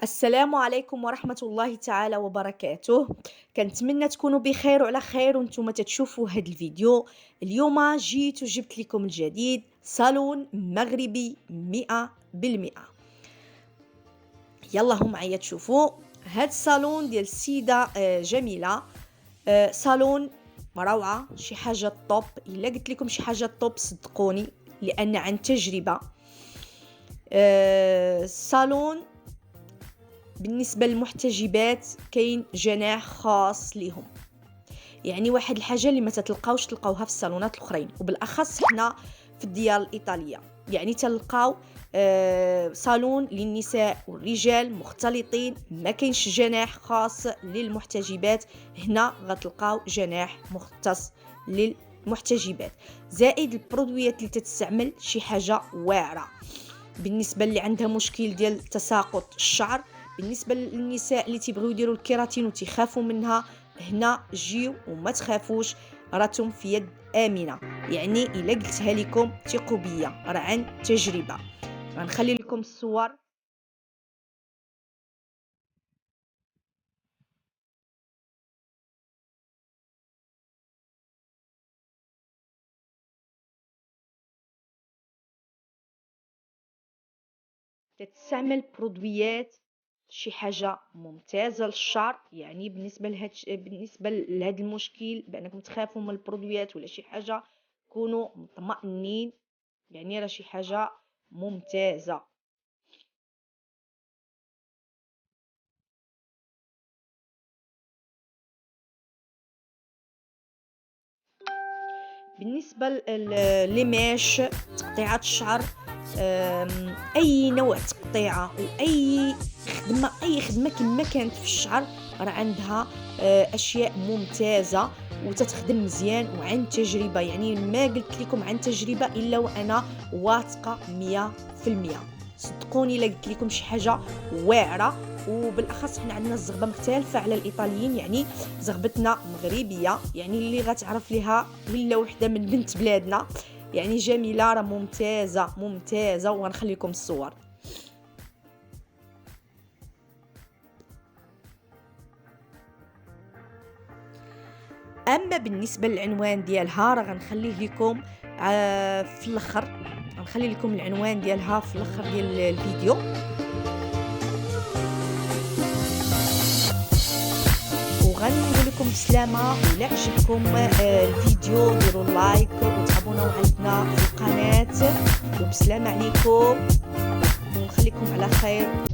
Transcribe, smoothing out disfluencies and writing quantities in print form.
السلام عليكم ورحمة الله تعالى وبركاته. كنتمنى تكونوا بخير وعلى خير وانتم تشوفوا هذا الفيديو. اليوم جيت وجبت لكم الجديد صالون مغربي 100%. يلا هم معايا تشوفوا هاد الصالون ديال السيدة جميلة. صالون روعة، شي حاجة طوب. الا قلت لكم شي حاجة طوب صدقوني، لان عن تجربة. الصالون بالنسبة للمحتجبات كاين جناح خاص ليهم، يعني واحد الحاجة اللي ما تلقاوش تلقاوها في الصالونات الاخرين، وبالاخص حنا في الديار الايطالية. يعني تلقاو صالون للنساء والرجال مختلطين، ما كاينش جناح خاص للمحتجبات. هنا غتلقاو جناح مختص للمحتجبات، زائد البرودويات اللي تتستعمل شي حاجة واعرة. بالنسبة اللي عندها مشكل ديال تساقط الشعر، بالنسبه للنساء اللي تيبغيو يديروا الكيراتين وتيخافوا منها، هنا جيو وما تخافوش، راتم في يد امنه. يعني الا قلتها لكم ثقوا بيا، راه عن تجربه. غنخلي لكم الصور. تتستعمل برودويات شي حاجه ممتازه للشعر. يعني بالنسبه لهذا المشكل بانكم تخافوا من البرودويات ولا شي حاجه، كونوا مطمئنين، يعني راه شي حاجه ممتازه. بالنسبة لماش تقطيعات الشعر، أي نوع تقطيعة وأي خدمة، أي خدمة كما كانت في الشعر، راه عندها أشياء ممتازة وتتخدم مزيان وعن تجربة. يعني ما قلت لكم عن تجربة إلا وأنا واثقة 100%. صدقوني إلا قلت لكم شي حاجة واعرة. وبالاخص حنا عندنا الزغبه مختلفه على الايطاليين، يعني زغبتنا مغربيه، يعني اللي غتعرف ليها ولا وحده من بنت بلادنا. يعني جميله، راه ممتازه ممتازه، وغنخلي لكم الصور. اما بالنسبه للعنوان ديالها راه غنخليه لكم في الاخر. غنخلي لكم العنوان ديالها في الاخر ديال الفيديو. وغنقول لكم بسلامه. ولا عجبكم الفيديو ديروا لايك وتابوناو عندنا في القناه. وبسلامه عليكم ونخليكم على خير.